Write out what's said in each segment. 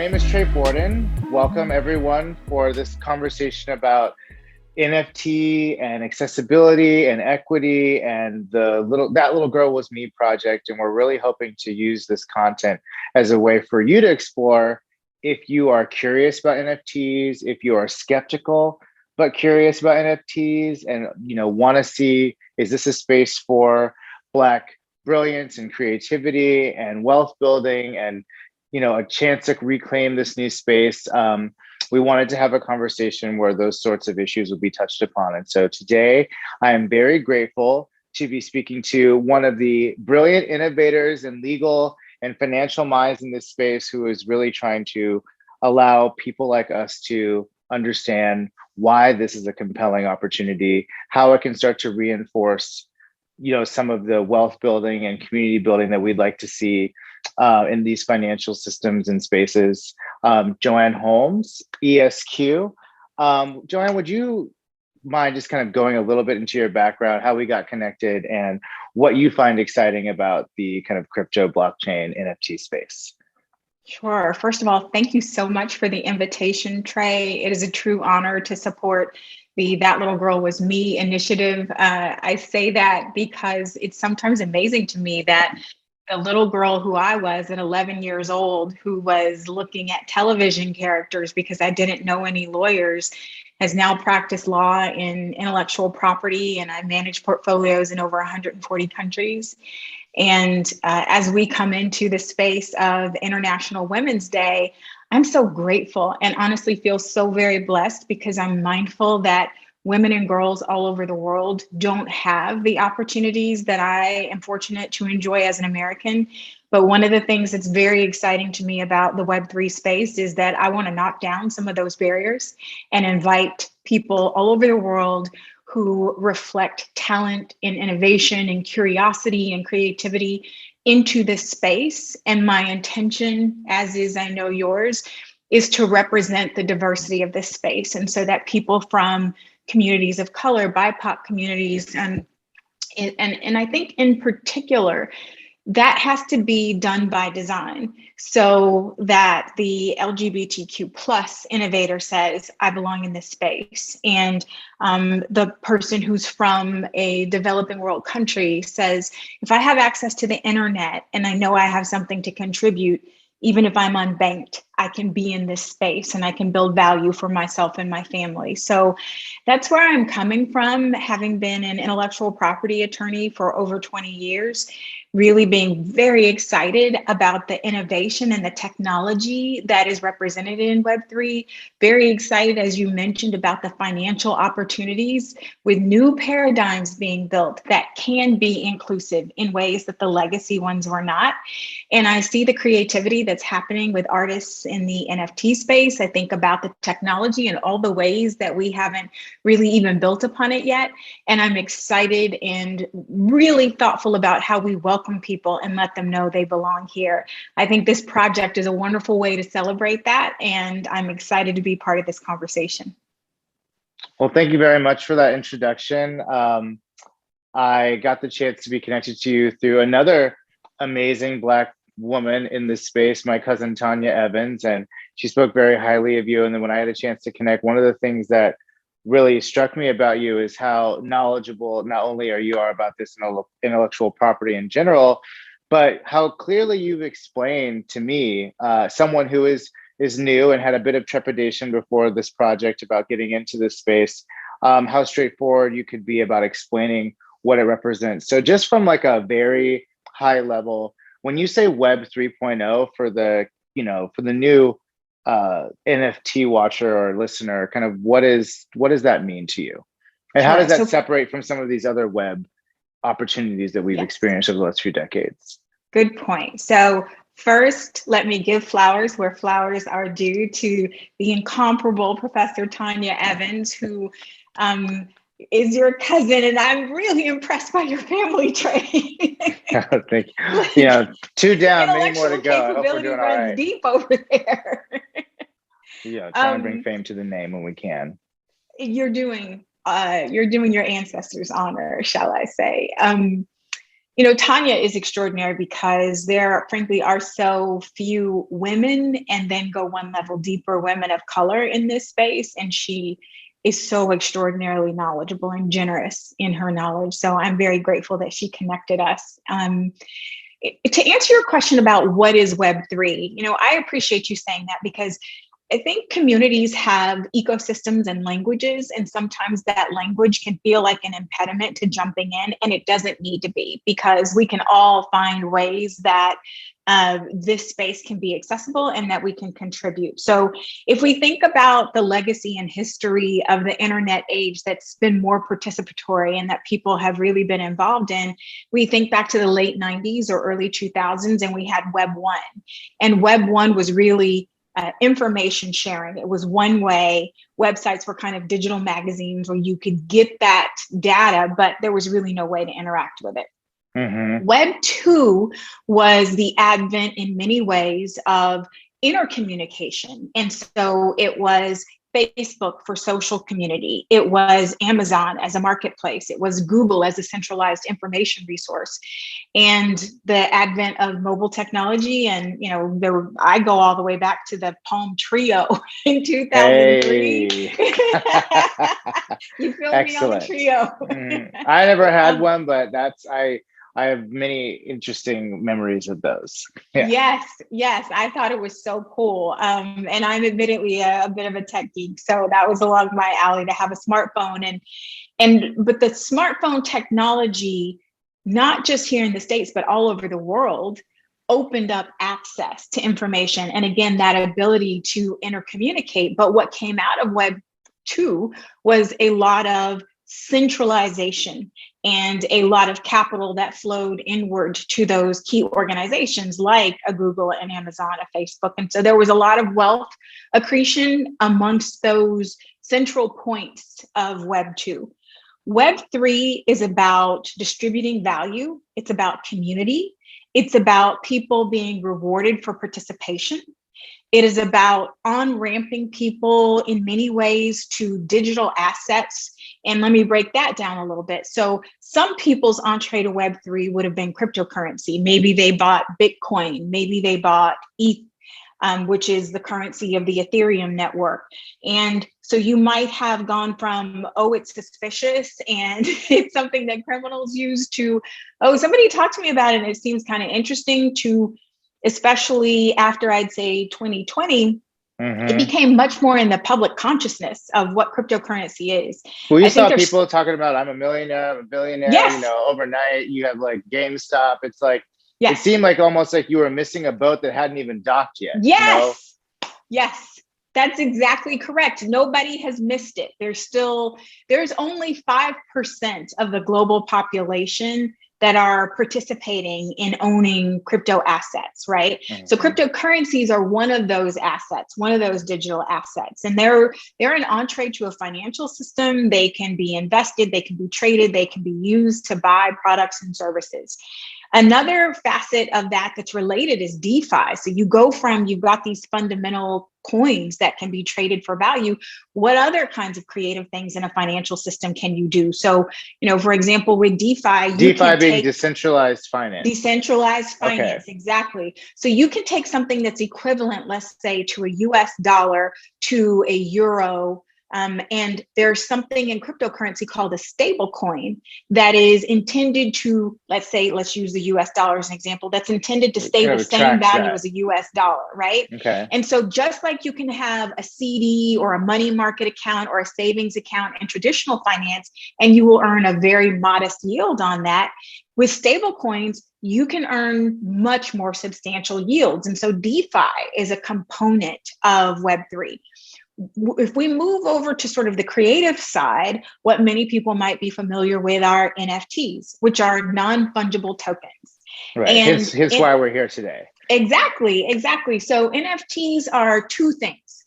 name is Tré Borden. Welcome everyone for this conversation about NFT and accessibility and equity and That Little Girl Was Me project. And we're really hoping to use this content as a way for you to explore if you are curious about NFTs, if you are skeptical but curious about NFTs and want to see, is this a space for Black brilliance and creativity and wealth building and a chance to reclaim this new space. We wanted to have a conversation where those sorts of issues will be touched upon. And so today, I am very grateful to be speaking to one of the brilliant innovators and legal and financial minds in this space who is really trying to allow people like us to understand why this is a compelling opportunity, how it can start to reinforce some of the wealth building and community building that we'd like to see in these financial systems and spaces. Joanne Holmes, ESQ. Joanne, would you mind just kind of going a little bit into your background, how we got connected and what you find exciting about the kind of crypto blockchain NFT space? Sure. First of all, thank you so much for the invitation, Tré. It is a true honor to support the That Little Girl Was Me initiative. I say that because it's sometimes amazing to me that the little girl who I was at 11 years old, who was looking at television characters because I didn't know any lawyers, has now practiced law in intellectual property, and I manage portfolios in over 140 countries. And as we come into the space of International Women's Day, I'm so grateful and honestly feel so very blessed because I'm mindful that women and girls all over the world don't have the opportunities that I am fortunate to enjoy as an American. But one of the things that's very exciting to me about the Web3 space is that I want to knock down some of those barriers and invite people all over the world who reflect talent and innovation and curiosity and creativity into this space. And my intention, as is I know yours, is to represent the diversity of this space. And so that people from communities of color, BIPOC communities, and I think in particular, that has to be done by design so that the LGBTQ plus innovator says, I belong in this space. And the person who's from a developing world country says, if I have access to the internet and I know I have something to contribute, even if I'm unbanked, I can be in this space and I can build value for myself and my family. So that's where I'm coming from, having been an intellectual property attorney for over 20 years, really being very excited about the innovation and the technology that is represented in Web3. Very excited, as you mentioned, about the financial opportunities with new paradigms being built that can be inclusive in ways that the legacy ones were not. And I see the creativity that's happening with artists in the NFT space. I think about the technology and all the ways that we haven't really even built upon it yet. And I'm excited and really thoughtful about how we welcome people and let them know they belong here. I think this project is a wonderful way to celebrate that. And I'm excited to be part of this conversation. Well, thank you very much for that introduction. I got the chance to be connected to you through another amazing Black woman in this space, my cousin Tanya Evans, and she spoke very highly of you. And then when I had a chance to connect, one of the things that really struck me about you is how knowledgeable not only you are about this intellectual property in general, but how clearly you've explained to me, someone who is new and had a bit of trepidation before this project about getting into this space, how straightforward you could be about explaining what it represents. So just from like a very high level, when you say Web 3.0 for the new NFT watcher or listener, kind of what does that mean to you? And how does that separate from some of these other web opportunities that we've experienced over the last few decades? Good point. So first, let me give flowers where flowers are due to the incomparable Professor Tanya Evans, who is your cousin, and I'm really impressed by your family trait. Thank you. Two down, many more to go. I hope we're doing all right. Deep over there. Yeah, trying to bring fame to the name when we can. You're doing your ancestors honor, shall I say? Tanya is extraordinary because there, frankly, are so few women, and then go one level deeper, women of color in this space. And she is so extraordinarily knowledgeable and generous in her knowledge. So I'm very grateful that she connected us. To answer your question about what is Web3, I appreciate you saying that, because I think communities have ecosystems and languages, and sometimes that language can feel like an impediment to jumping in, and it doesn't need to be, because we can all find ways that this space can be accessible and that we can contribute. So if we think about the legacy and history of the internet age that's been more participatory and that people have really been involved in, we think back to the late 90s or early 2000s, and we had Web 1. And Web 1 was really information sharing. It was one way. Websites were kind of digital magazines where you could get that data, but there was really no way to interact with it. Mm-hmm. Web 2 was the advent in many ways of intercommunication. And so it was Facebook for social community. It was Amazon as a marketplace. It was Google as a centralized information resource. And the advent of mobile technology, and I go all the way back to the Palm Trio in 2003. Hey. You filled me on the Trio. I never had one, but I have many interesting memories of those. Yeah. Yes. I thought it was so cool. And I'm admittedly a bit of a tech geek. So that was along my alley to have a smartphone. But the smartphone technology, not just here in the States, but all over the world, opened up access to information. And again, that ability to intercommunicate. But what came out of Web 2 was a lot of centralization and a lot of capital that flowed inward to those key organizations like a Google, and Amazon, a Facebook. And so there was a lot of wealth accretion amongst those central points of Web 2. Web 3 is about distributing value. It's about community. It's about people being rewarded for participation. It is about on-ramping people in many ways to digital assets. And let me break that down a little bit. So some people's entree to Web3 would have been cryptocurrency. Maybe they bought Bitcoin. Maybe they bought ETH, which is the currency of the Ethereum network. And so you might have gone from, oh, it's suspicious and it's something that criminals use, to, oh, somebody talked to me about it and it seems kind of interesting, to, especially after I'd say 2020, it became much more in the public consciousness of what cryptocurrency is. Well, you saw people talking about, I'm a millionaire, I'm a billionaire, yes. Overnight you have like GameStop. It's like, yes. It seemed like almost like you were missing a boat that hadn't even docked yet. Yes, yes, that's exactly correct. Nobody has missed it. There's only 5% of the global population that are participating in owning crypto assets, right? So cryptocurrencies are one of those assets, one of those digital assets. And they're an entree to a financial system. They can be invested, they can be traded, they can be used to buy products and services. Another facet of that that's related is DeFi. So you've got these fundamental coins that can be traded for value. What other kinds of creative things in a financial system can you do? So, for example, with DeFi, DeFi being decentralized finance. Decentralized finance, okay. Exactly. So you can take something that's equivalent, let's say, to a US dollar, to a euro, and there's something in cryptocurrency called a stable coin that is intended to, let's use the US dollar as an example, that's intended to stay the same value as a US dollar, right? Okay. And so just like you can have a CD or a money market account or a savings account in traditional finance, and you will earn a very modest yield on that, with stable coins, you can earn much more substantial yields. And so DeFi is a component of Web3. If we move over to sort of the creative side, what many people might be familiar with are NFTs, which are non-fungible tokens. Right. And hence why we're here today. Exactly. So NFTs are two things.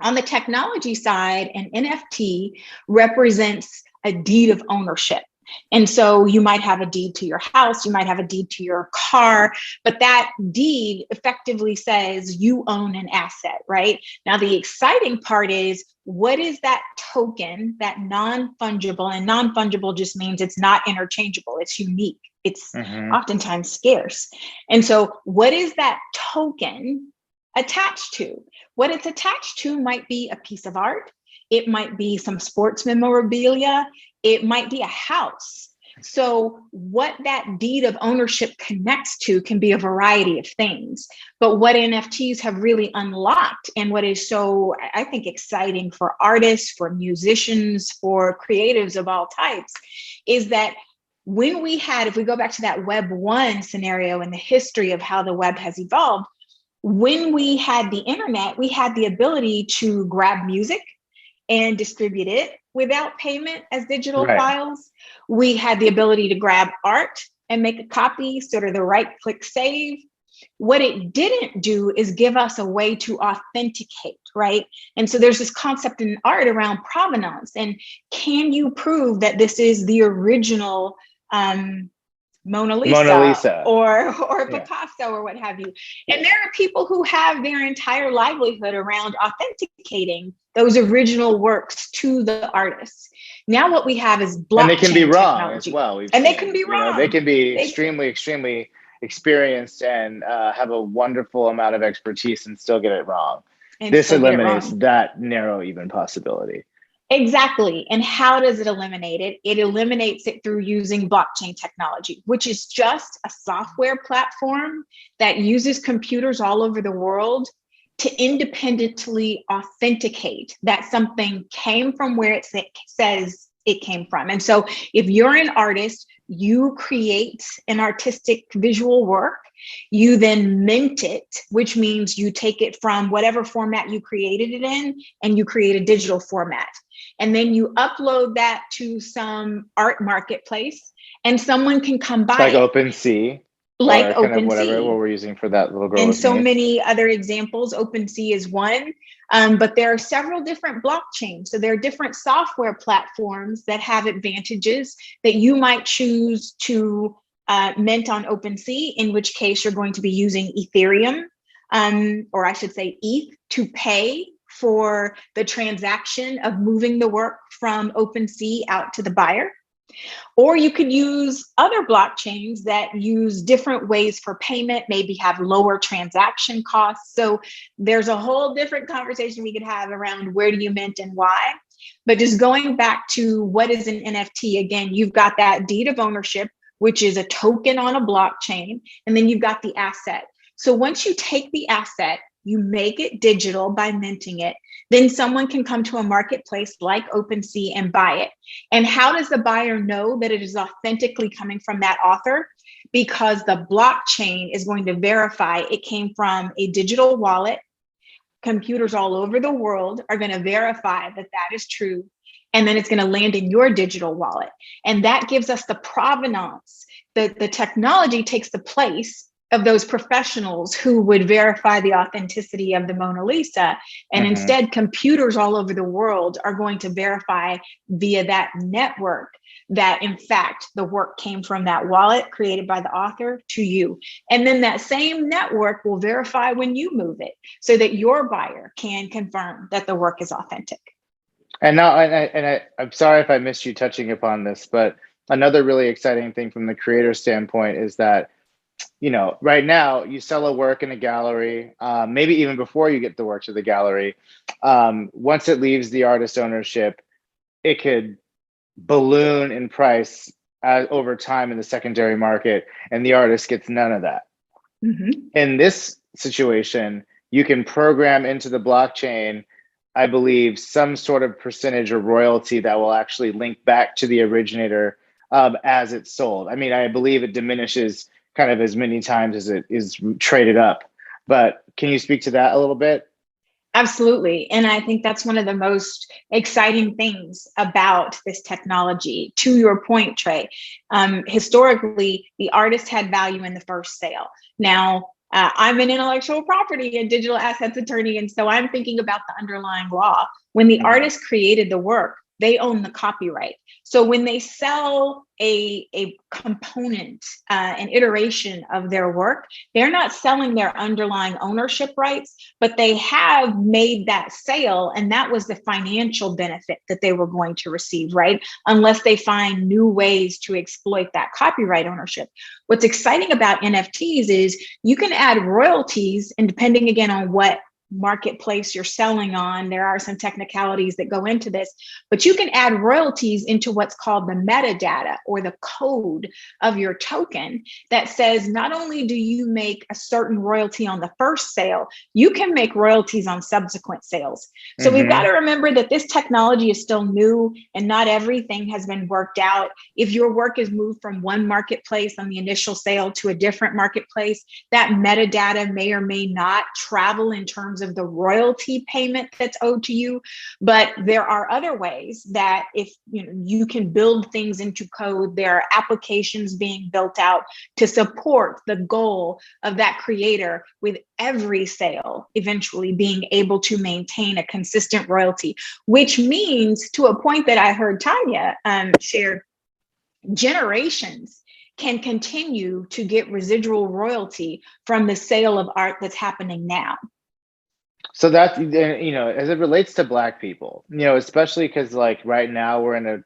On the technology side, an NFT represents a deed of ownership. And so you might have a deed to your house, you might have a deed to your car, but that deed effectively says you own an asset, right? Now, the exciting part is, what is that token, that non-fungible? And non-fungible just means it's not interchangeable, it's unique, it's oftentimes scarce. And so what is that token attached to? What it's attached to might be a piece of art, it might be some sports memorabilia, it might be a house. So what that deed of ownership connects to can be a variety of things. But what NFTs have really unlocked, and what is so, I think, exciting for artists, for musicians, for creatives of all types, is that when we had, if we go back to that Web 1 scenario and the history of how the web has evolved, when we had the internet, we had the ability to grab music and distribute it without payment as digital files. We had the ability to grab art and make a copy, sort of the right click save. What it didn't do is give us a way to authenticate, right? And so there's this concept in art around provenance. And can you prove that this is the original Mona Lisa or Picasso or what have you? And there are people who have their entire livelihood around authenticating those original works to the artists. Now what we have is blockchain, and they can be wrong technology. as well. They can be wrong. They can be extremely experienced and have a wonderful amount of expertise and still get it wrong. This eliminates that narrow even possibility. Exactly. And how does it eliminate it? It eliminates it through using blockchain technology, which is just a software platform that uses computers all over the world to independently authenticate that something came from where it says it came from. And so if you're an artist, you create an artistic visual work, you then mint it, which means you take it from whatever format you created it in and you create a digital format. And then you upload that to some art marketplace and someone can come buy like it. OpenSea. Like kind of OpenSea. Whatever what we're using for that little girl. And so many other examples. OpenSea is one, but there are several different blockchains. So there are different software platforms that have advantages that you might choose to mint on OpenSea, in which case you're going to be using Ethereum, or I should say ETH, to pay for the transaction of moving the work from OpenSea out to the buyer. Or you could use other blockchains that use different ways for payment, maybe have lower transaction costs. So there's a whole different conversation we could have around where do you mint and why. But just going back to what is an NFT, again, you've got that deed of ownership, which is a token on a blockchain, and then you've got the asset. So once you take the asset, you make it digital by minting it, then someone can come to a marketplace like OpenSea and buy it. And how does the buyer know that it is authentically coming from that author? Because the blockchain is going to verify it came from a digital wallet. Computers all over the world are going to verify that that is true. And then it's going to land in your digital wallet. And that gives us the provenance. The technology takes the place of those professionals who would verify the authenticity of the Mona Lisa. And instead, computers all over the world are going to verify via that network that, in fact, the work came from that wallet created by the author to you. And then that same network will verify when you move it so that your buyer can confirm that the work is authentic. And now, I'm sorry if I missed you touching upon this, but another really exciting thing from the creator standpoint is that, you know, right now you sell a work in a gallery, maybe even before you get the work to the gallery. Once it leaves the artist ownership, it could balloon in price over time in the secondary market, and the artist gets none of that. In this situation, you can program into the blockchain, I believe, some sort of percentage or royalty that will actually link back to the originator as it's sold. I mean, I believe it diminishes kind of as many times as it is traded up. But can you speak to that a little bit? Absolutely. And I think that's one of the most exciting things about this technology. To your point, Tré, historically, the artist had value in the first sale. Now, I'm an intellectual property and digital assets attorney, and so I'm thinking about the underlying law. When the artist created the work, they own the copyright. So when they sell a component, an iteration of their work, they're not selling their underlying ownership rights, but they have made that sale, and that was the financial benefit that they were going to receive, right? Unless they find new ways to exploit that copyright ownership. What's exciting about NFTs is you can add royalties, and depending again on what marketplace you're selling on, there are some technicalities that go into this, but you can add royalties into what's called the metadata or the code of your token that says not only do you make a certain royalty on the first sale, you can make royalties on subsequent sales. So we've got to remember that this technology is still new and not everything has been worked out. If your work is moved from one marketplace on the initial sale to a different marketplace, that metadata may or may not travel in terms of the royalty payment that's owed to you. But there are other ways that if you can build things into code, there are applications being built out to support the goal of that creator with every sale eventually being able to maintain a consistent royalty, which means, to a point that I heard Tanya share, generations can continue to get residual royalty from the sale of art that's happening now. So that's, as it relates to Black people, especially because like right now we're in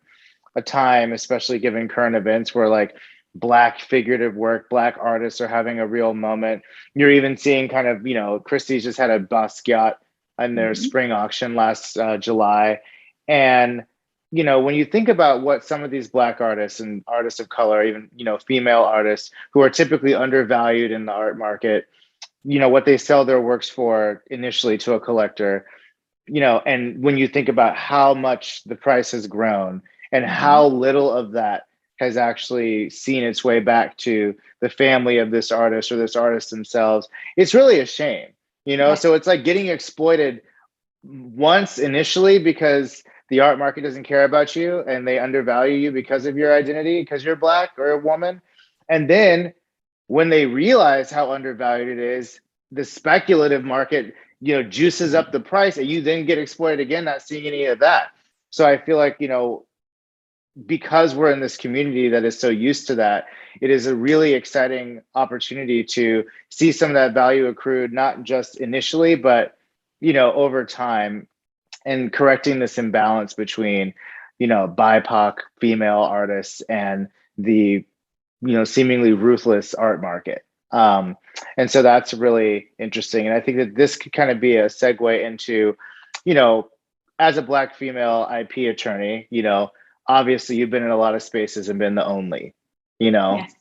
a time, especially given current events, where like Black figurative work, Black artists are having a real moment. You're even seeing kind of, Christie's just had a Basquiat in their spring auction last July. And, when you think about what some of these Black artists and artists of color, even, female artists who are typically undervalued in the art market, what they sell their works for initially to a collector, and when you think about how much the price has grown and how little of that has actually seen its way back to the family of this artist or this artist themselves, it's really a shame, Yes. So it's like getting exploited once initially because the art market doesn't care about you and they undervalue you because of your identity, because you're Black or a woman. And then when they realize how undervalued it is, the speculative market, juices up the price, and you then get exploited again, not seeing any of that. So I feel like, because we're in this community that is so used to that, it is a really exciting opportunity to see some of that value accrued, not just initially, but, over time, and correcting this imbalance between, BIPOC female artists and the seemingly ruthless art market. And so that's really interesting. And I think that this could kind of be a segue into, as a Black female IP attorney, obviously you've been in a lot of spaces and been the only, Yes.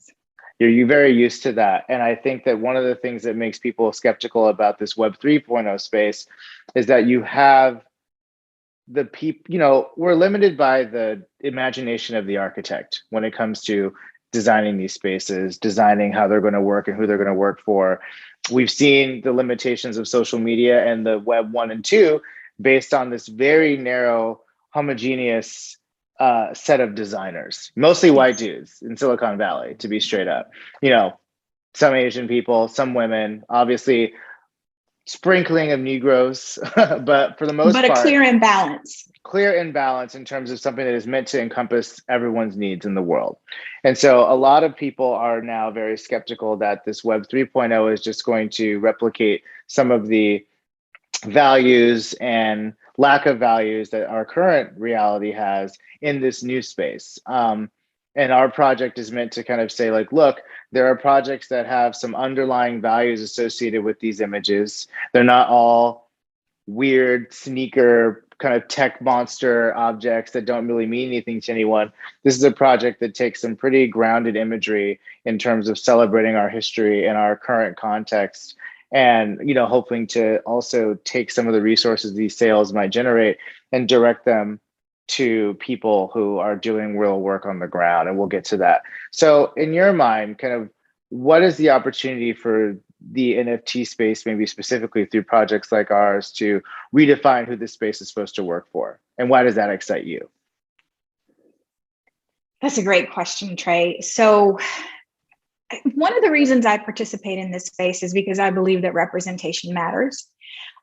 you're very used to that. And I think that one of the things that makes people skeptical about this Web 3.0 space is that you have the people, we're limited by the imagination of the architect when it comes to designing these spaces, designing how they're going to work and who they're going to work for. We've seen the limitations of social media and the Web 1 and 2 based on this very narrow, homogeneous set of designers, mostly white dudes in Silicon Valley, to be straight up. Some Asian people, some women, obviously sprinkling of Negroes, but for the most part, but a clear imbalance in terms of something that is meant to encompass everyone's needs in the world. And so a lot of people are now very skeptical that this Web 3.0 is just going to replicate some of the values and lack of values that our current reality has in this new space. And our project is meant to kind of say, like, look, there are projects that have some underlying values associated with these images. They're not all weird sneaker kind of tech monster objects that don't really mean anything to anyone. This is a project that takes some pretty grounded imagery in terms of celebrating our history and our current context, and hoping to also take some of the resources these sales might generate and direct them to people who are doing real work on the ground. And we'll get to that. So in your mind, kind of what is the opportunity for the NFT space, maybe specifically through projects like ours, to redefine who this space is supposed to work for? And why does that excite you? That's a great question, Trey. So one of the reasons I participate in this space is because I believe that representation matters.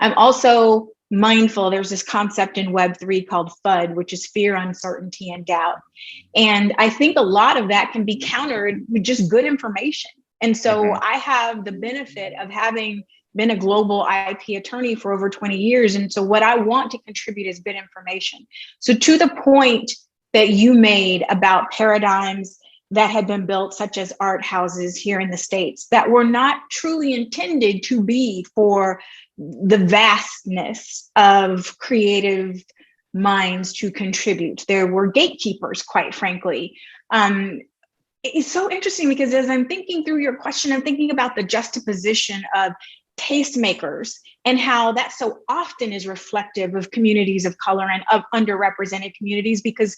I'm also mindful, there's this concept in Web3 called FUD, which is fear, uncertainty, and doubt. And I think a lot of that can be countered with just good information. And so I have the benefit of having been a global IP attorney for over 20 years. And so what I want to contribute is good information. So to the point that you made about paradigms that had been built, such as art houses here in the States, that were not truly intended to be for the vastness of creative minds to contribute. There were gatekeepers, quite frankly. It's so interesting because as I'm thinking through your question, I'm thinking about the juxtaposition of tastemakers and how that so often is reflective of communities of color and of underrepresented communities, because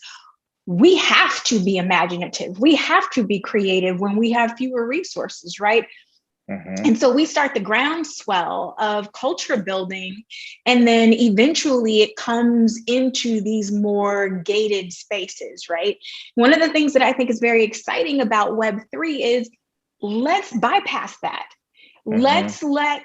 we have to be imaginative. We have to be creative when we have fewer resources, right? And so we start the groundswell of culture building, and then eventually it comes into these more gated spaces, right? One of the things that I think is very exciting about Web3 is let's bypass that. Let's let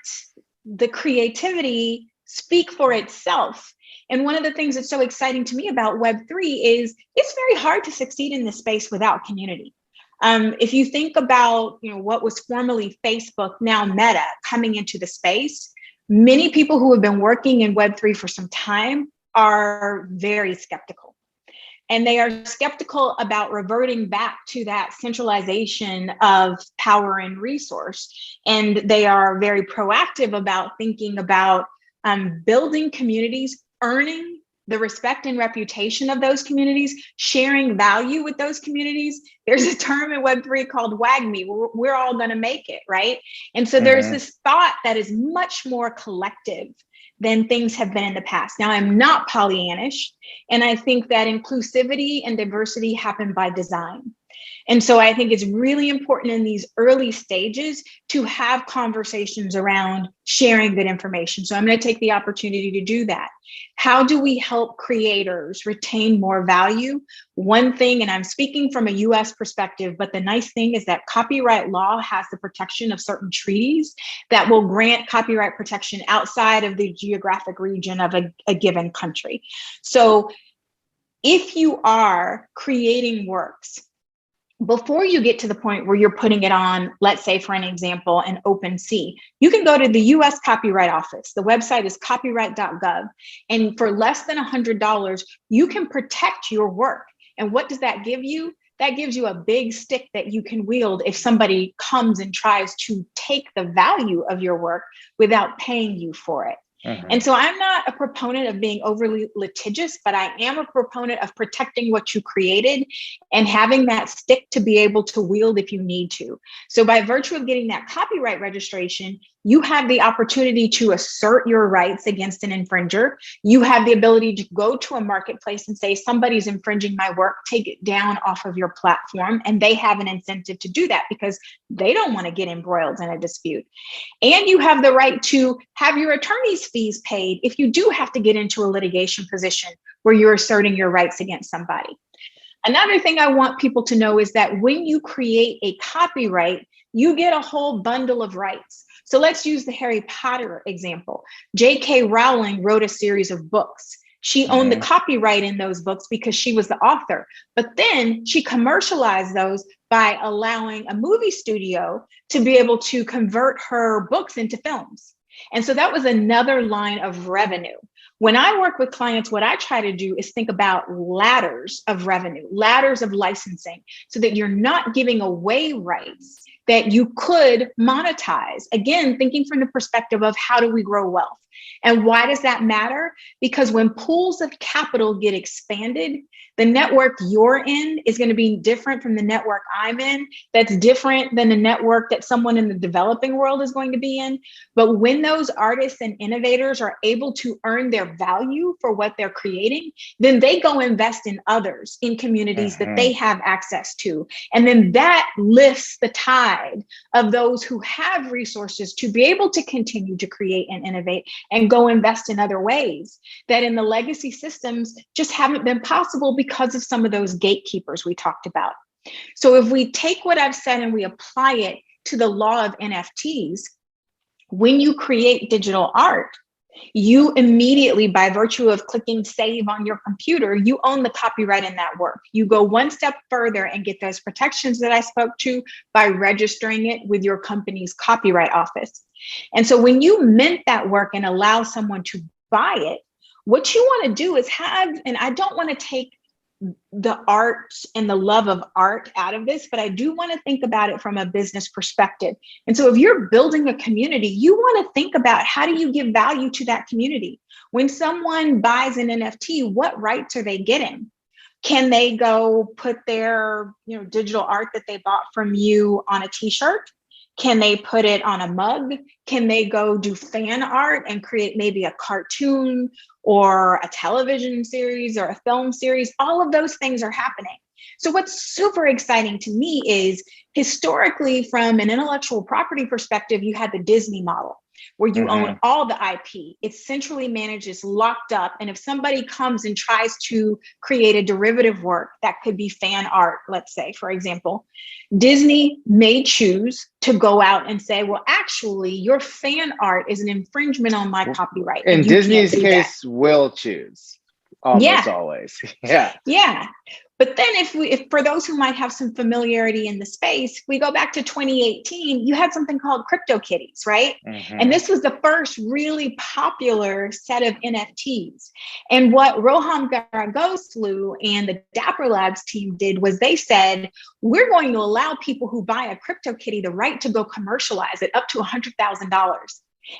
the creativity speak for itself. And one of the things that's so exciting to me about Web3 is it's very hard to succeed in this space without community. If you think about, what was formerly Facebook, now Meta, coming into the space, many people who have been working in Web3 for some time are very skeptical. And they are skeptical about reverting back to that centralization of power and resource. And they are very proactive about thinking about building communities, earning the respect and reputation of those communities, sharing value with those communities. There's a term in Web3 called WAGMI. We're all going to make it, right? And so there's this thought that is much more collective than things have been in the past. Now, I'm not Pollyannish, and I think that inclusivity and diversity happen by design. And so I think it's really important in these early stages to have conversations around sharing good information. So I'm going to take the opportunity to do that. How do we help creators retain more value? One thing, and I'm speaking from a US perspective, but the nice thing is that copyright law has the protection of certain treaties that will grant copyright protection outside of the geographic region of a given country. So if you are creating works, before you get to the point where you're putting it on, let's say for an example, an OpenSea, you can go to the US Copyright Office. The website is copyright.gov. And for less than $100, you can protect your work. And what does that give you? That gives you a big stick that you can wield if somebody comes and tries to take the value of your work without paying you for it. And so I'm not a proponent of being overly litigious, but I am a proponent of protecting what you created and having that stick to be able to wield if you need to. So by virtue of getting that copyright registration, you have the opportunity to assert your rights against an infringer. You have the ability to go to a marketplace and say, somebody's infringing my work, take it down off of your platform. And they have an incentive to do that because they don't want to get embroiled in a dispute. And you have the right to have your attorney's fees paid if you do have to get into a litigation position where you're asserting your rights against somebody. Another thing I want people to know is that when you create a copyright, you get a whole bundle of rights. So let's use the Harry Potter example. J.K. Rowling wrote a series of books. She owned the copyright in those books because she was the author. But then she commercialized those by allowing a movie studio to be able to convert her books into films. And so that was another line of revenue. When I work with clients, what I try to do is think about ladders of revenue, ladders of licensing, so that you're not giving away rights that you could monetize. Again, thinking from the perspective of how do we grow wealth? And why does that matter? Because when pools of capital get expanded, the network you're in is going to be different from the network I'm in. That's different than the network that someone in the developing world is going to be in. But when those artists and innovators are able to earn their value for what they're creating, then they go invest in others, in communities that they have access to. And then that lifts the tide of those who have resources to be able to continue to create and innovate and go invest in other ways that in the legacy systems just haven't been possible because of some of those gatekeepers we talked about. So if we take what I've said and we apply it to the law of NFTs, when you create digital art, You immediately, by virtue of clicking save on your computer, you own the copyright in that work. You go one step further and get those protections that I spoke to by registering it with your company's copyright office. And so when you mint that work and allow someone to buy it, what you want to do is have, and I don't want to take the art and the love of art out of this, but I do want to think about it from a business perspective. And so if you're building a community, you want to think about, how do you give value to that community? When someone buys an NFT, what rights are they getting? Can they go put their, digital art that they bought from you on a t-shirt? Can they put it on a mug? Can they go do fan art and create maybe a cartoon or a television series or a film series? All of those things are happening. So what's super exciting to me is, historically, from an intellectual property perspective, you had the Disney model, where you own all the IP. It's centrally managed, it's locked up. And if somebody comes and tries to create a derivative work that could be fan art, let's say, for example, Disney may choose to go out and say, well, actually, your fan art is an infringement on my copyright. In Disney's case, will choose almost always. Yeah. Yeah. But then if for those who might have some familiarity in the space, we go back to 2018, you had something called Kitties, right? And this was the first really popular set of NFTs. And what Roham Garagoslu and the Dapper Labs team did was they said, we're going to allow people who buy a CryptoKitty the right to go commercialize it up to $100,000.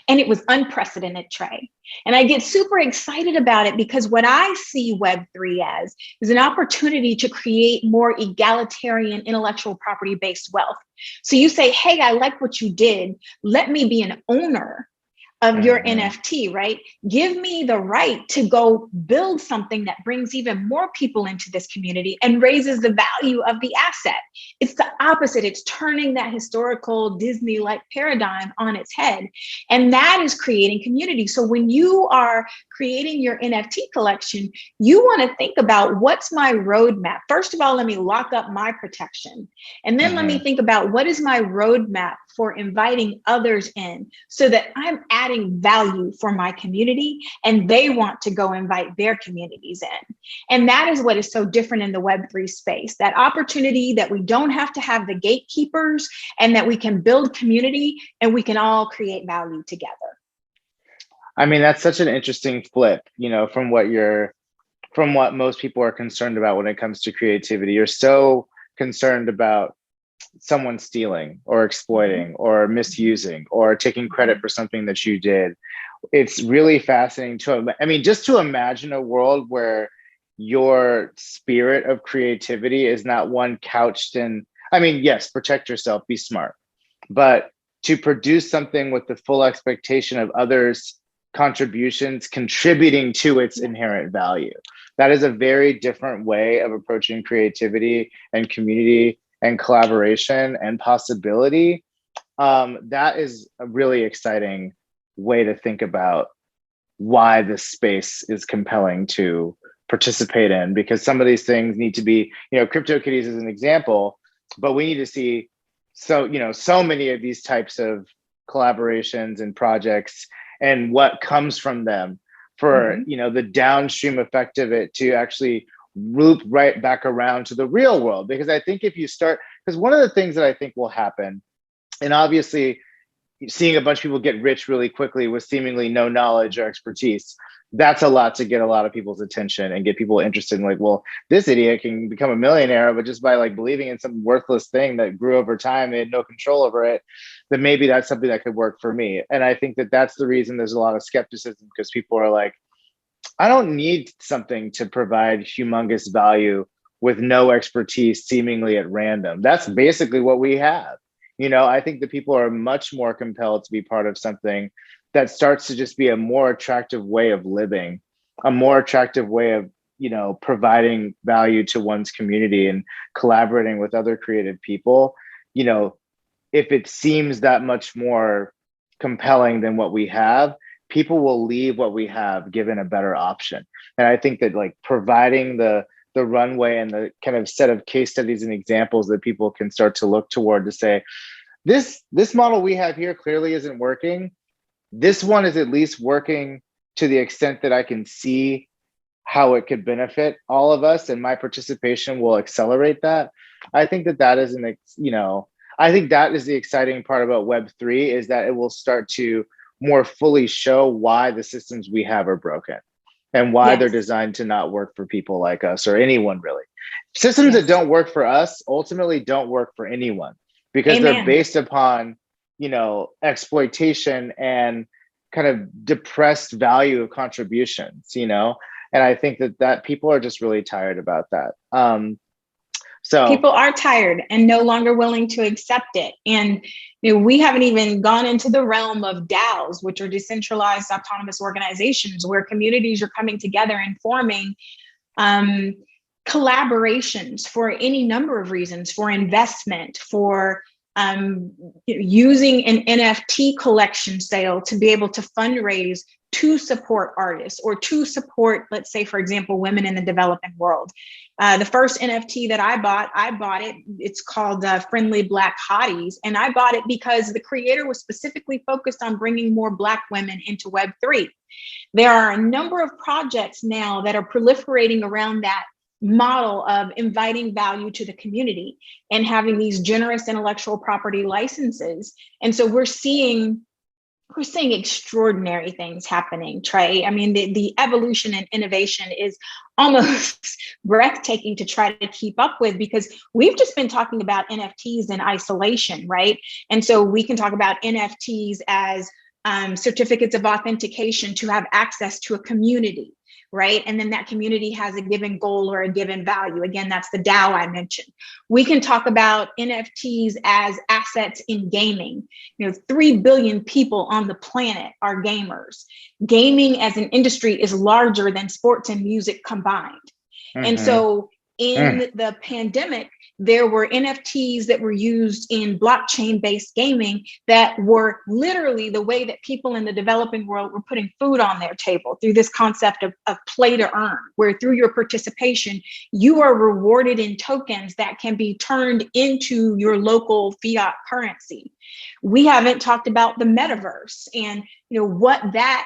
And it was unprecedented, Tré. And I get super excited about it because what I see Web3 as is an opportunity to create more egalitarian intellectual property-based wealth. So you say, hey, I like what you did. Let me be an owner of your NFT, right? Give me the right to go build something that brings even more people into this community and raises the value of the asset. It's the opposite. It's turning that historical Disney-like paradigm on its head. And that is creating community. So when you are creating your NFT collection, you want to think about, what's my roadmap? First of all, let me lock up my protection. And then let me think about, what is my roadmap for inviting others in, so that I'm adding value for my community and they want to go invite their communities in. And that is what is so different in the Web3 space, that opportunity that we don't have to have the gatekeepers, and that we can build community and we can all create value together. I mean, that's such an interesting flip, from what most people are concerned about when it comes to creativity. You're so concerned about someone stealing or exploiting or misusing or taking credit for something that you did. It's really fascinating just to imagine a world where your spirit of creativity is not one couched in, yes, protect yourself, be smart, but to produce something with the full expectation of others' contributions contributing to its inherent value. That is a very different way of approaching creativity and community and collaboration and possibility. That is a really exciting way to think about why this space is compelling to participate in, because some of these things need to be, CryptoKitties is an example, but we need to see so many of these types of collaborations and projects and what comes from them for, the downstream effect of it to actually loop right back around to the real world. Because I think if you start, because one of the things that I think will happen, and obviously seeing a bunch of people get rich really quickly with seemingly no knowledge or expertise, that's a lot to get a lot of people's attention and get people interested in, like, well, this idiot can become a millionaire, but just by believing in some worthless thing that grew over time, they had no control over it, then maybe that's something that could work for me. And I think that that's the reason there's a lot of skepticism, because people are like, I don't need something to provide humongous value with no expertise seemingly at random. That's basically what we have. I think that people are much more compelled to be part of something that starts to just be a more attractive way of living, a more attractive way of, providing value to one's community and collaborating with other creative people. If it seems that much more compelling than what we have, people will leave what we have given a better option. And I think that providing the runway and the kind of set of case studies and examples that people can start to look toward to say, this model we have here clearly isn't working. this one is at least working to the extent that I can see how it could benefit all of us, and my participation will accelerate that. I think that is I think that is the exciting part about Web3, is that it will start to more fully show why the systems we have are broken and why they're designed to not work for people like us or anyone really. Systems that don't work for us ultimately don't work for anyone, because they're based upon, exploitation and kind of depressed value of contributions, and I think that people are just really tired about that. So people are tired and no longer willing to accept it. And we haven't even gone into the realm of DAOs, which are decentralized autonomous organizations, where communities are coming together and forming collaborations for any number of reasons, for investment, for using an NFT collection sale to be able to fundraise to support artists or to support, let's say, for example, women in the developing world. The first NFT that I bought it. It's called Friendly Black Hotties. And I bought it because the creator was specifically focused on bringing more Black women into Web3. There are a number of projects now that are proliferating around that model of inviting value to the community and having these generous intellectual property licenses. And so we're seeing extraordinary things happening, Tré. I mean, the evolution and innovation is almost breathtaking to try to keep up with, because we've just been talking about NFTs in isolation, right? And so we can talk about NFTs as certificates of authentication to have access to a community, right? And then that community has a given goal or a given value. Again, that's the DAO I mentioned. We can talk about NFTs as assets in gaming. 3 billion people on the planet are gamers. Gaming as an industry is larger than sports and music combined. Mm-hmm. And so in the pandemic, there were NFTs that were used in blockchain-based gaming that were literally the way that people in the developing world were putting food on their table, through this concept of play to earn, where through your participation, you are rewarded in tokens that can be turned into your local fiat currency. We haven't talked about the metaverse and what that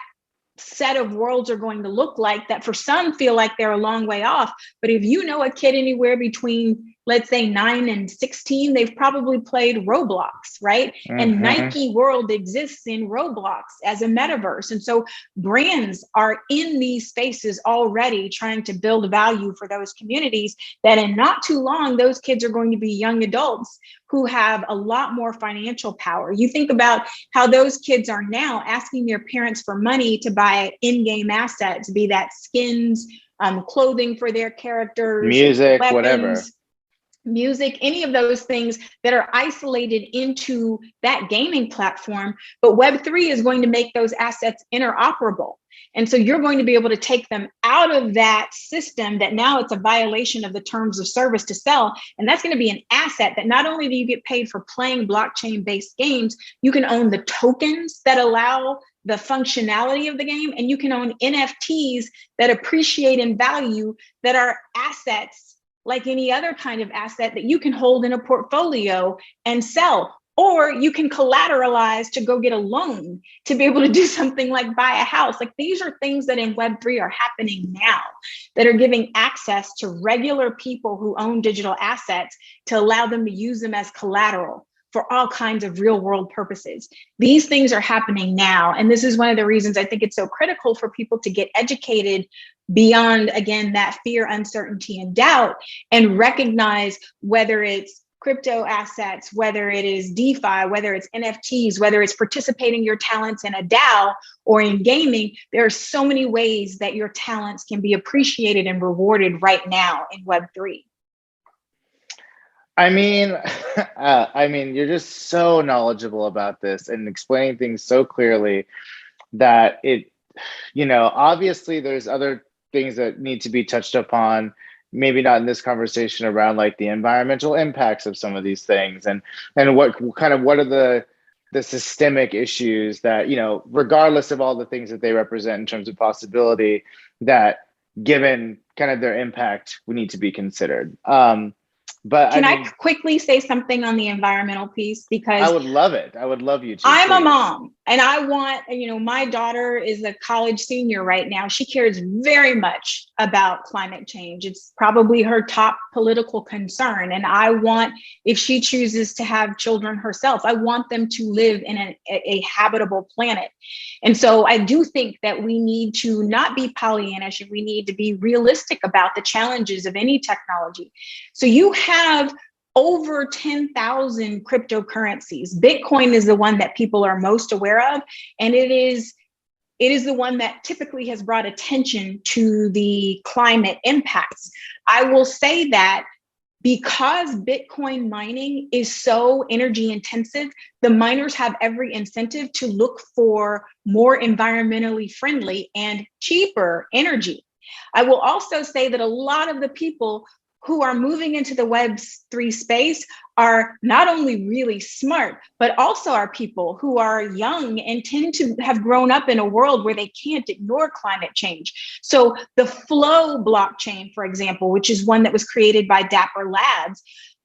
set of worlds are going to look like, that for some feel like they're a long way off. But if you know a kid anywhere between, let's say, 9 and 16, they've probably played Roblox, right? Mm-hmm. And Nike World exists in Roblox as a metaverse. And so brands are in these spaces already trying to build value for those communities, that in not too long, those kids are going to be young adults who have a lot more financial power. You think about how those kids are now asking their parents for money to buy in-game assets, be that skins, clothing for their characters, music, weapons, whatever. Music, any of those things that are isolated into that gaming platform. But Web3 is going to make those assets interoperable. And so you're going to be able to take them out of that system that now it's a violation of the terms of service to sell. And that's going to be an asset that not only do you get paid for playing blockchain-based games, you can own the tokens that allow the functionality of the game, and you can own NFTs that appreciate in value, that are assets like any other kind of asset that you can hold in a portfolio and sell. Or you can collateralize to go get a loan to be able to do something like buy a house. Like, these are things that in Web3 are happening now, that are giving access to regular people who own digital assets to allow them to use them as collateral for all kinds of real world purposes. These things are happening now. And this is one of the reasons I think it's so critical for people to get educated beyond, again, that fear, uncertainty, and doubt, and recognize whether it's crypto assets, whether it is DeFi, whether it's NFTs, whether it's participating your talents in a DAO or in gaming, there are so many ways that your talents can be appreciated and rewarded right now in Web3. I mean, you're just so knowledgeable about this and explaining things so clearly that it, obviously there's other things that need to be touched upon, maybe not in this conversation, around like the environmental impacts of some of these things, and what are the systemic issues that, regardless of all the things that they represent in terms of possibility, that given kind of their impact, we need to be considered. But I quickly say something on the environmental piece? Because I would love it. I would love you to. I'm a mom And I want, my daughter is a college senior right now. She cares very much about climate change. It's probably her top political concern. And I want, if she chooses to have children herself, I want them to live in a habitable planet. And so I do think that we need to not be Pollyannish, we need to be realistic about the challenges of any technology. So you have over 10,000 cryptocurrencies. Bitcoin is the one that people are most aware of, and it is the one that typically has brought attention to the climate impacts. I will say that because Bitcoin mining is so energy intensive, the miners have every incentive to look for more environmentally friendly and cheaper energy. I will also say that a lot of the people who are moving into the Web3 space are not only really smart, but also are people who are young and tend to have grown up in a world where they can't ignore climate change. So the Flow blockchain, for example, which is one that was created by Dapper Labs,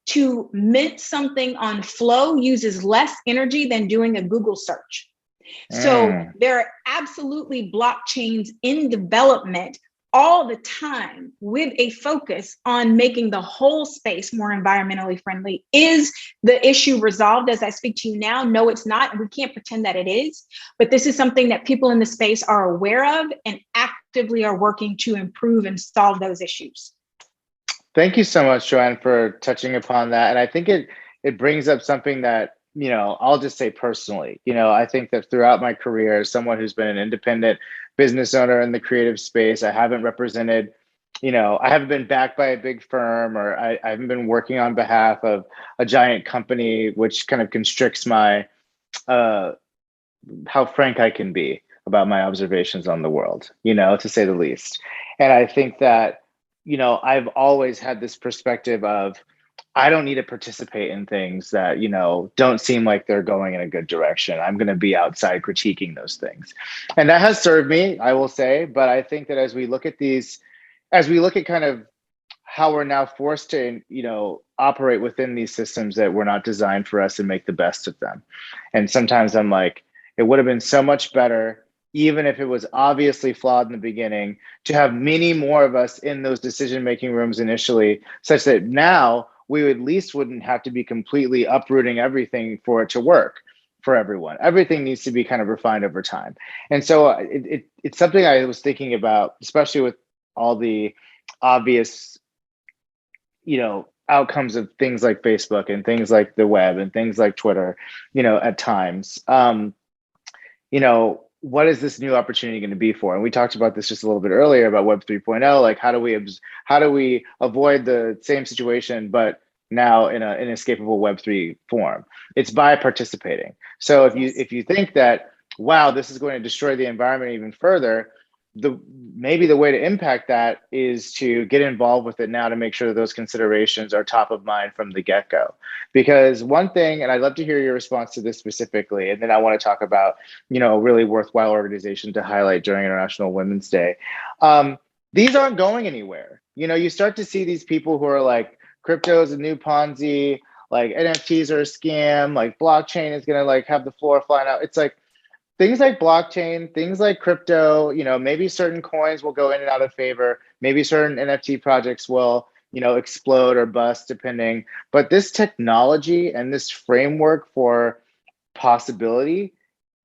to mint something on Flow uses less energy than doing a Google search. So there are absolutely blockchains in development all the time with a focus on making the whole space more environmentally friendly. Is the issue resolved as I speak to you now? No, it's not. We can't pretend that it is, but this is something that people in the space are aware of and actively are working to improve and solve those issues. Thank you so much, Joanne, for touching upon that. And I think it brings up something that, I'll just say personally, I think that throughout my career, as someone who's been an independent business owner in the creative space, I haven't represented, I haven't been backed by a big firm, or I haven't been working on behalf of a giant company, which kind of constricts my, how frank I can be about my observations on the world, to say the least. And I think that, I've always had this perspective of, I don't need to participate in things that, don't seem like they're going in a good direction. I'm going to be outside critiquing those things. And that has served me, I will say. But I think that as we look at kind of how we're now forced to, operate within these systems that were not designed for us and make the best of them. And sometimes I'm like, it would have been so much better, even if it was obviously flawed in the beginning, to have many more of us in those decision-making rooms initially, such that now we at least wouldn't have to be completely uprooting everything for it to work for everyone. Everything needs to be kind of refined over time. And so it's something I was thinking about, especially with all the obvious, outcomes of things like Facebook and things like the web and things like Twitter, at times. What is this new opportunity going to be for? And we talked about this just a little bit earlier about Web 3.0. Like, how do we avoid the same situation, but now in an inescapable Web 3 form? It's by participating. So if you think that, wow, this is going to destroy the environment even further, maybe the way to impact that is to get involved with it now to make sure that those considerations are top of mind from the get-go. Because one thing, and I'd love to hear your response to this specifically, and then I want to talk about, a really worthwhile organization to highlight during International Women's Day. These aren't going anywhere. You start to see these people who are like, crypto is a new Ponzi, like NFTs are a scam, like blockchain is gonna like have the floor flying out. It's like, things like blockchain, things like crypto, maybe certain coins will go in and out of favor. Maybe certain NFT projects will, explode or bust depending. But this technology and this framework for possibility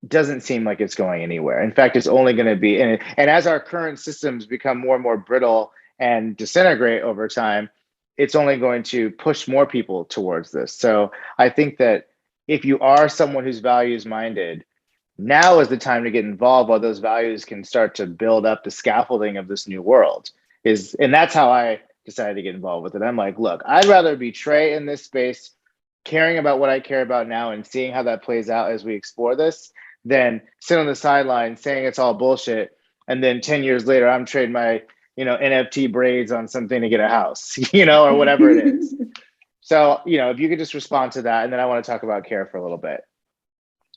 doesn't seem like it's going anywhere. In fact, it's only going to be, and as our current systems become more and more brittle and disintegrate over time, it's only going to push more people towards this. So I think that if you are someone who's values minded, now is the time to get involved while those values can start to build up the scaffolding of this new world. And that's how I decided to get involved with it. I'm like, look, I'd rather be Tré in this space, caring about what I care about now and seeing how that plays out as we explore this, than sit on the sideline saying it's all bullshit. And then 10 years later, I'm trading my, NFT braids on something to get a house, or whatever it is. So, if you could just respond to that, and then I want to talk about care for a little bit.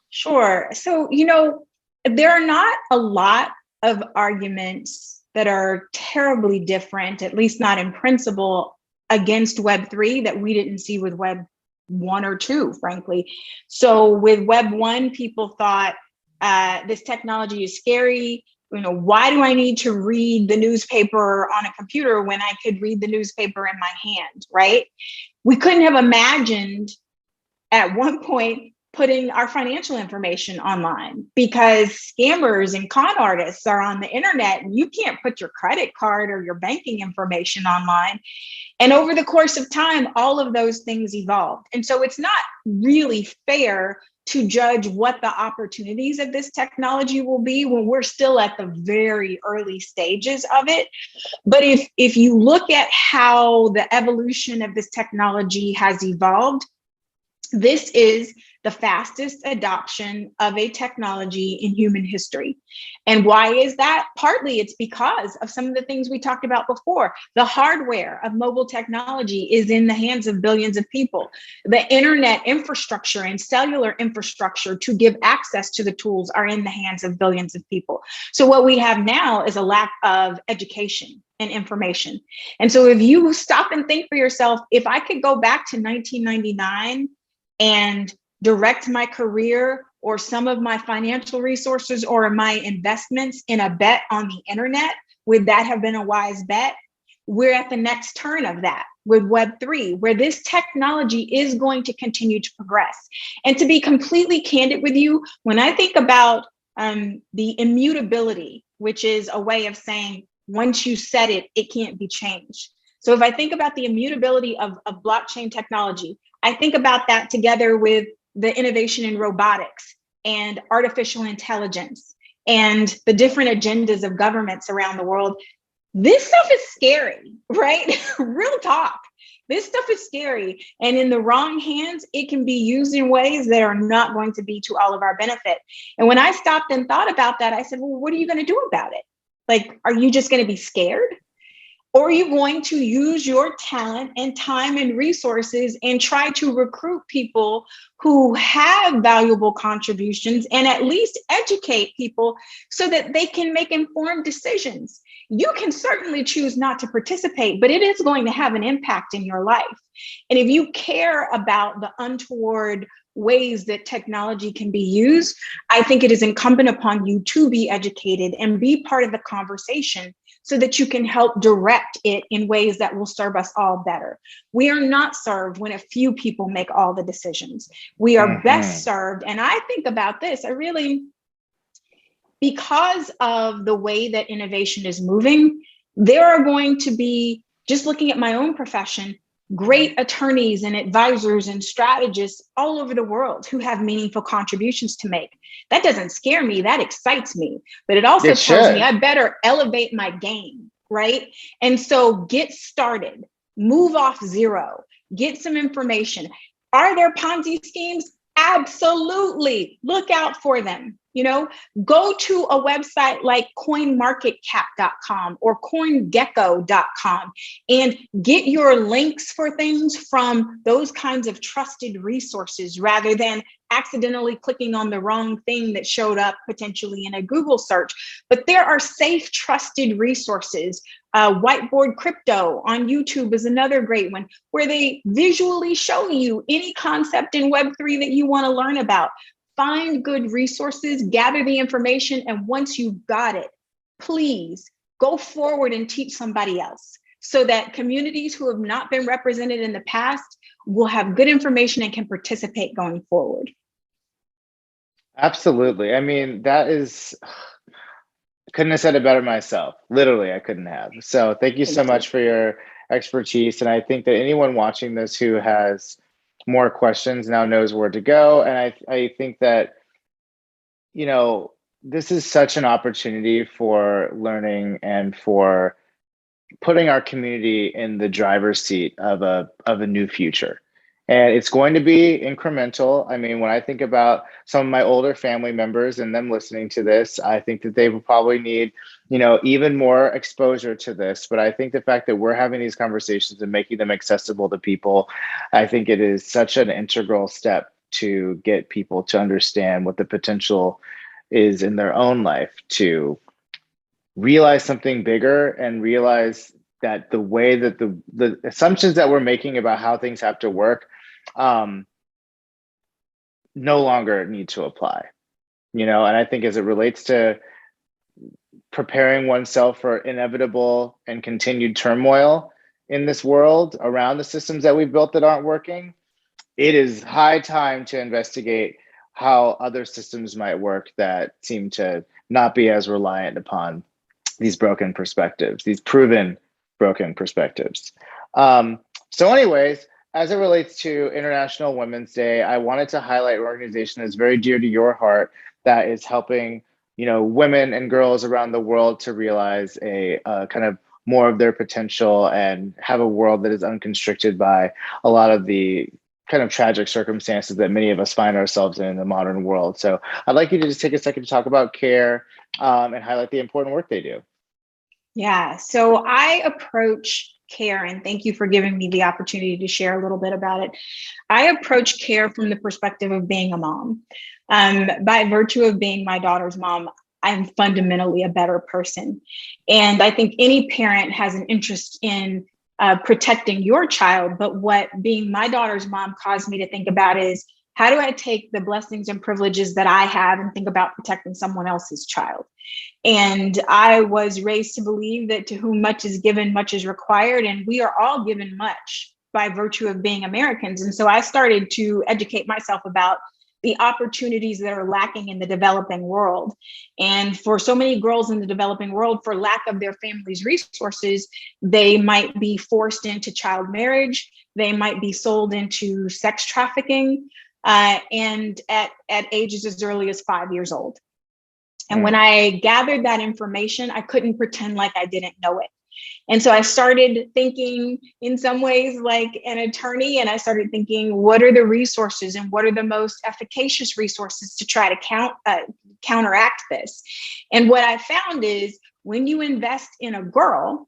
Sure. So, there are not a lot of arguments that are terribly different, at least not in principle, against Web3 that we didn't see with Web 1 or 2, frankly. So with Web 1, people thought This technology is scary. Why do I need to read the newspaper on a computer when I could read the newspaper in my hand, right? We couldn't have imagined at one point putting our financial information online because scammers and con artists are on the internet and you can't put your credit card or your banking information online. And over the course of time, all of those things evolved. And so it's not really fair to judge what the opportunities of this technology will be when we're still at the very early stages of it. But if you look at how the evolution of this technology has evolved, this is the fastest adoption of a technology in human history. And why is that? Partly it's because of some of the things we talked about before. The hardware of mobile technology is in the hands of billions of people. The internet infrastructure and cellular infrastructure to give access to the tools are in the hands of billions of people. So what we have now is a lack of education and information. And so if you stop and think for yourself, if I could go back to 1999 and direct my career or some of my financial resources or my investments in a bet on the internet, would that have been a wise bet? We're at the next turn of that with Web3, where this technology is going to continue to progress. And to be completely candid with you, when I think about the immutability, which is a way of saying, once you set it, it can't be changed. So if I think about the immutability of blockchain technology, I think about that together with the innovation in robotics and artificial intelligence and the different agendas of governments around the world. This stuff is scary, right? Real talk. This stuff is scary. And in the wrong hands, it can be used in ways that are not going to be to all of our benefit. And when I stopped and thought about that, I said, well, what are you going to do about it? Like, are you just going to be scared? Or are you going to use your talent and time and resources and try to recruit people who have valuable contributions and at least educate people so that they can make informed decisions? You can certainly choose not to participate, but it is going to have an impact in your life. And if you care about the untoward ways that technology can be used, I think it is incumbent upon you to be educated and be part of the conversation so that you can help direct it in ways that will serve us all better. We are not served when a few people make all the decisions. We are best served. And I think about this, because of the way that innovation is moving, there are going to be, just looking at my own profession, great attorneys and advisors and strategists all over the world who have meaningful contributions to make. That doesn't scare me, that excites me. But it also tells me I better elevate my game, right? And so get started, move off zero, get some information. Are there Ponzi schemes? Absolutely. Look out for them. Go to a website like coinmarketcap.com or coingecko.com and get your links for things from those kinds of trusted resources rather than accidentally clicking on the wrong thing that showed up potentially in a Google search. But there are safe, trusted resources. Whiteboard Crypto on YouTube is another great one where they visually show you any concept in Web3 that you want to learn about. Find good resources, gather the information, and once you've got it, please go forward and teach somebody else so that communities who have not been represented in the past will have good information and can participate going forward. Absolutely. I mean, couldn't have said it better myself. Literally, I couldn't have. So thank you so much for your expertise. And I think that anyone watching this who has more questions now knows where to go. And I think that, this is such an opportunity for learning and for putting our community in the driver's seat of a new future. And it's going to be incremental. I mean, when I think about some of my older family members and them listening to this, I think that they will probably need, even more exposure to this. But I think the fact that we're having these conversations and making them accessible to people, I think it is such an integral step to get people to understand what the potential is in their own life to realize something bigger and realize that the way that the assumptions that we're making about how things have to work no longer need to apply. you know, and I think as it relates to preparing oneself for inevitable and continued turmoil in this world around the systems that we've built that aren't working, it is high time to investigate how other systems might work that seem to not be as reliant upon these broken perspectives, these proven broken perspectives. So anyways, as it relates to International Women's Day, I wanted to highlight an organization that's very dear to your heart that is helping, you know, women and girls around the world to realize a kind of more of their potential and have a world that is unconstricted by a lot of the kind of tragic circumstances that many of us find ourselves in the modern world. So I'd like you to just take a second to talk about CARE and highlight the important work they do. Yeah, so I approach CARE, and thank you for giving me the opportunity to share a little bit about it. I approach CARE from the perspective of being a mom. By virtue of being my daughter's mom, I'm fundamentally a better person. And I think any parent has an interest in protecting your child. But what being my daughter's mom caused me to think about is, how do I take the blessings and privileges that I have and think about protecting someone else's child? And I was raised to believe that to whom much is given, much is required. And we are all given much by virtue of being Americans. And so I started to educate myself about the opportunities that are lacking in the developing world. And for so many girls in the developing world, for lack of their family's resources, they might be forced into child marriage, they might be sold into sex trafficking, and at ages as early as 5 years old. And when I gathered that information, I couldn't pretend like I didn't know it. And so I started thinking in some ways like an attorney, and I started thinking, what are the resources and what are the most efficacious resources to try to counteract this? And what I found is, when you invest in a girl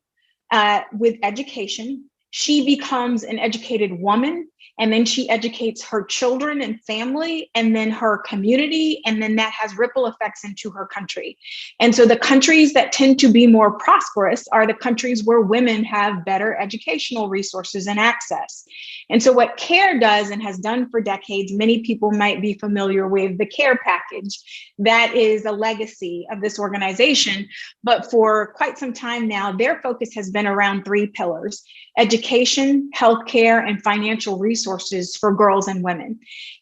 with education, she becomes an educated woman, and then she educates her children and family, and then her community, and then that has ripple effects into her country. And so the countries that tend to be more prosperous are the countries where women have better educational resources and access. And so what CARE does and has done for decades, many people might be familiar with the CARE package. That is a legacy of this organization. But for quite some time now, their focus has been around three pillars: education, healthcare, and financial resources for girls and women.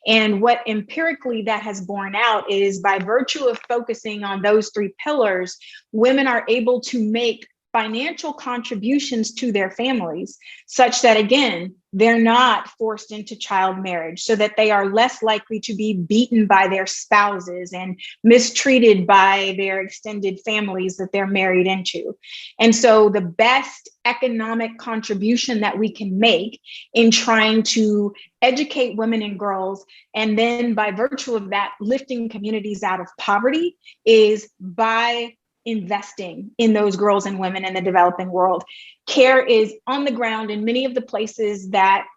And what empirically that has borne out is, by virtue of focusing on those three pillars, women are able to make financial contributions to their families, such that, again, they're not forced into child marriage, so that they are less likely to be beaten by their spouses and mistreated by their extended families that they're married into. And so the best economic contribution that we can make in trying to educate women and girls, and then by virtue of that, lifting communities out of poverty, is by investing in those girls and women in the developing world. CARE is on the ground in many of the places that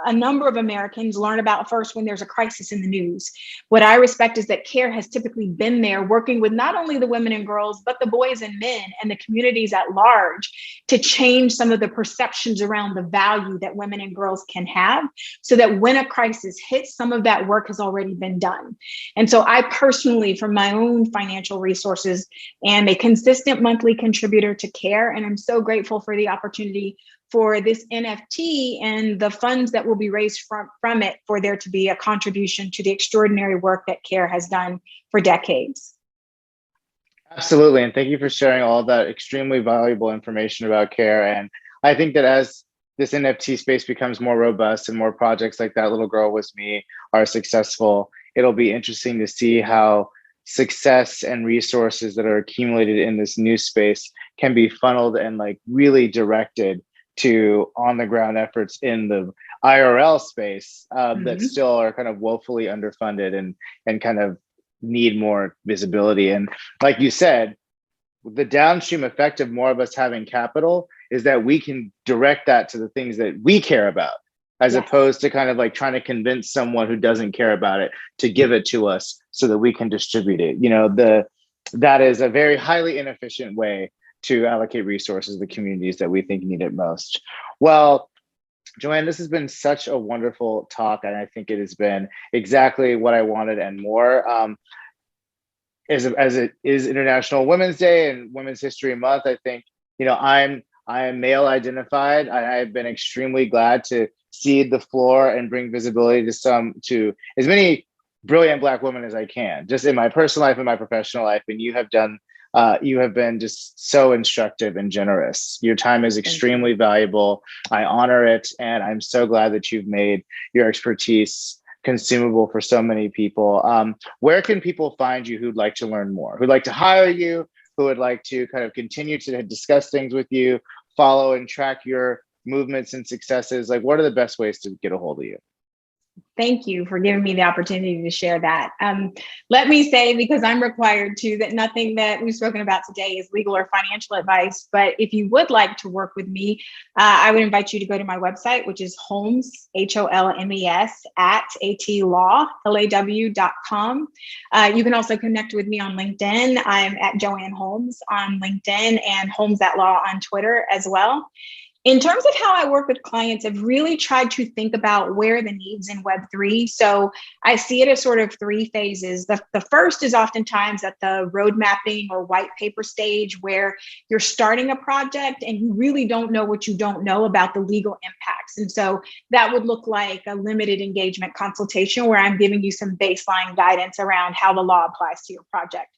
a number of Americans learn about first when there's a crisis in the news. What I respect is that CARE has typically been there working with not only the women and girls, but the boys and men and the communities at large, to change some of the perceptions around the value that women and girls can have, so that when a crisis hits, some of that work has already been done. And so I personally, from my own financial resources, am a consistent monthly contributor to CARE, and I'm so grateful for the opportunity for this NFT and the funds that will be raised from it, for there to be a contribution to the extraordinary work that CARE has done for decades. Absolutely. And thank you for sharing all of that extremely valuable information about CARE. And I think that as this NFT space becomes more robust and more projects like That Little Girl Was Me are successful, it'll be interesting to see how success and resources that are accumulated in this new space can be funneled and like really directed to on the ground efforts in the IRL space that still are kind of woefully underfunded and kind of need more visibility. And like you said, the downstream effect of more of us having capital is that we can direct that to the things that we care about, as opposed to kind of like trying to convince someone who doesn't care about it to give it to us so that we can distribute it. You know, that is a very highly inefficient way to allocate resources to the communities that we think need it most. Well, Joanne, this has been such a wonderful talk, and I think it has been exactly what I wanted and more. as it is International Women's Day and Women's History Month, I think, I am male identified. I have been extremely glad to cede the floor and bring visibility to as many brilliant Black women as I can, just in my personal life and my professional life. And you have been just so instructive and generous. Your time is extremely valuable. I honor it, and I'm so glad that you've made your expertise consumable for so many people. Where can people find you who'd like to learn more, who'd like to hire you, who would like to kind of continue to discuss things with you, follow and track your movements and successes? Like, what are the best ways to get a hold of you? Thank you for giving me the opportunity to share that. Let me say, because I'm required to, that nothing that we've spoken about today is legal or financial advice. But if you would like to work with me, I would invite you to go to my website, which is Holmes, HOLMES, at atlaw.com. You can also connect with me on LinkedIn. I'm at Joanne Holmes on LinkedIn and Holmes at Law on Twitter as well. In terms of how I work with clients, I've really tried to think about where the needs in Web3. So I see it as sort of three phases. The first is oftentimes at the road mapping or white paper stage, where you're starting a project and you really don't know what you don't know about the legal impacts. And so that would look like a limited engagement consultation where I'm giving you some baseline guidance around how the law applies to your project.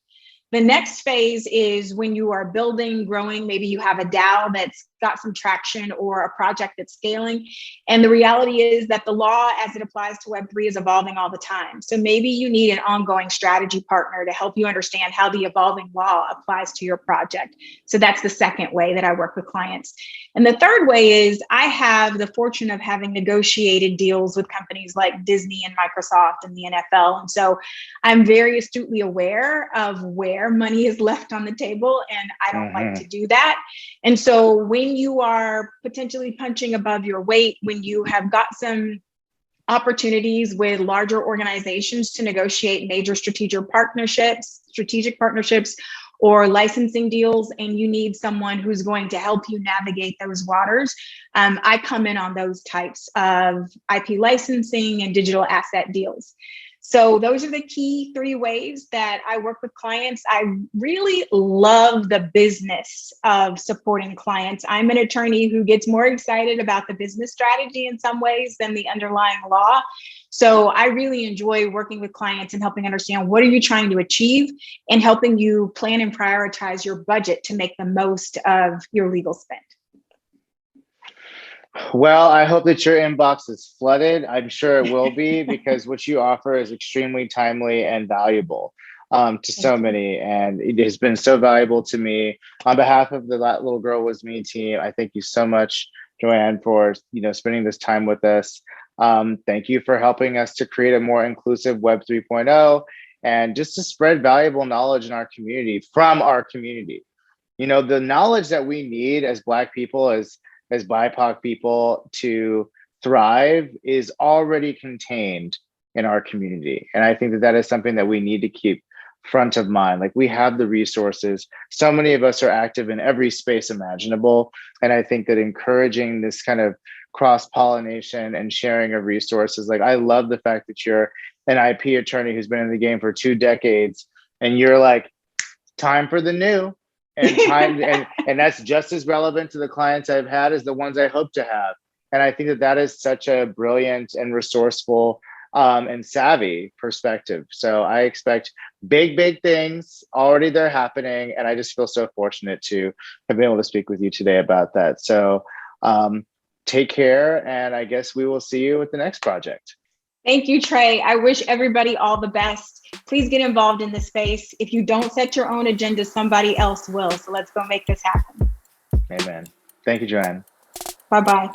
The next phase is when you are building, growing, maybe you have a DAO that's got some traction or a project that's scaling. And the reality is that the law as it applies to Web3 is evolving all the time. So maybe you need an ongoing strategy partner to help you understand how the evolving law applies to your project. So that's the second way that I work with clients. And the third way is I have the fortune of having negotiated deals with companies like Disney and Microsoft and the NFL. And so I'm very astutely aware of where money is left on the table, and I don't like to do that. And so when you are potentially punching above your weight, when you have got some opportunities with larger organizations to negotiate major strategic partnerships, or licensing deals, and you need someone who's going to help you navigate those waters, I come in on those types of IP licensing and digital asset deals. So those are the key three ways that I work with clients. I really love the business of supporting clients. I'm an attorney who gets more excited about the business strategy in some ways than the underlying law. So I really enjoy working with clients and helping understand what are you trying to achieve and helping you plan and prioritize your budget to make the most of your legal spend. Well, I hope that your inbox is flooded. I'm sure it will be, because what you offer is extremely timely and valuable to so many. And it has been so valuable to me. On behalf of the That Little Girl Was Me team, I thank you so much, Joanne, for spending this time with us. Thank you for helping us to create a more inclusive Web 3.0 and just to spread valuable knowledge in our community, from our community. The knowledge that we need as Black people, as BIPOC people, to thrive is already contained in our community. And I think that is something that we need to keep front of mind. Like, we have the resources. So many of us are active in every space imaginable. And I think that encouraging this kind of cross-pollination and sharing of resources, like, I love the fact that you're an IP attorney who's been in the game for 2 decades, and you're like, time for the new. And that's just as relevant to the clients I've had as the ones I hope to have. And I think that is such a brilliant and resourceful and savvy perspective. So I expect big things. Already they're happening. And I just feel so fortunate to have been able to speak with you today about that. So take care. And I guess we will see you at the next project. Thank you, Tré. I wish everybody all the best. Please get involved in this space. If you don't set your own agenda, somebody else will. So let's go make this happen. Amen. Thank you, Joanne. Bye-bye.